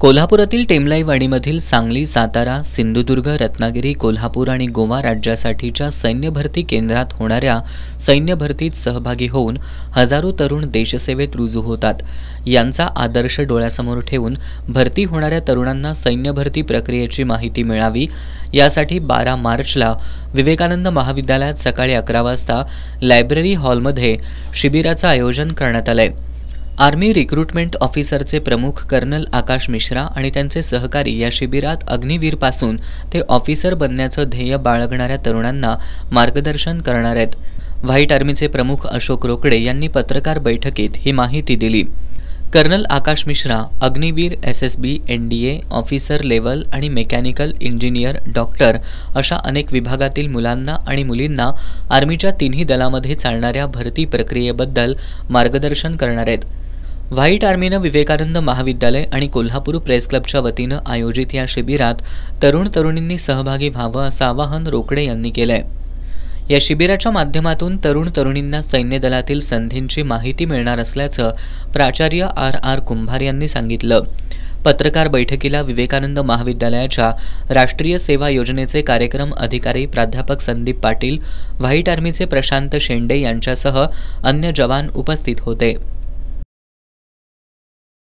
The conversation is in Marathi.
कोल्हापुरातील टेमलाईवाडीमधील सांगली, सातारा, सिंधुदुर्ग, रत्नागिरी, कोल्हापूर आणि गोवा राज्यासाठीच्या सैन्य भरती केंद्रात होणाऱ्या सैन्य भरतीत सहभागी होऊन हजारो तरुण देशसेवेत रुजू होतात। यांचा आदर्श डोळ्यासमोर ठेवून भरती होणाऱ्या तरुणांना सैन्य भरती प्रक्रियेची माहिती मिळावी यासाठी 12 मार्चला विवेकानंद महाविद्यालयात सकाळी 11 वाजता लायब्ररी हॉलमध्ये शिबिराचं आयोजन करण्यात आलंय। आर्मी रिक्रुटमेंट ऑफिसरचे प्रमुख कर्नल आकाश मिश्रा आणि त्यांचे सहकारी या शिबिरात अग्निवीरपासून ते ऑफिसर बनण्याचं ध्येय बाळगणाऱ्या तरुणांना मार्गदर्शन करणार आहेत। व्हाईट आर्मीचे प्रमुख अशोक रोकडे यांनी पत्रकार बैठकीत ही माहिती दिली। Colonel Akash Mishra Agniveer, SSB, NDA, officer level आणि मेकॅनिकल इंजिनियर, डॉक्टर अशा अनेक विभागातील मुलांना आणि मुलींना आर्मीच्या तिन्ही दलामध्ये चालणाऱ्या भरती प्रक्रियेबद्दल मार्गदर्शन करणार आहेत। व्हाईट आर्मीनं विवेकानंद महाविद्यालय आणि कोल्हापूर प्रेस क्लबच्या वतीनं आयोजित या शिबिरात तरुण तरुणींनी सहभागी व्हावं असं आवाहन रोकडे यांनी केलंय। या शिबिराच्या माध्यमातून तरुण तरुणींना सैन्य दलातील संधींची माहिती मिळणार असल्याचं प्राचार्य आर कुंभार यांनी सांगितलं। पत्रकार बैठकीला विवेकानंद महाविद्यालयाच्या राष्ट्रीय सेवा योजनेचे कार्यक्रम अधिकारी प्राध्यापक संदीप पाटील, व्हाईट आर्मीचे प्रशांत शेंडे यांच्यासह अन्य जवान उपस्थित होते।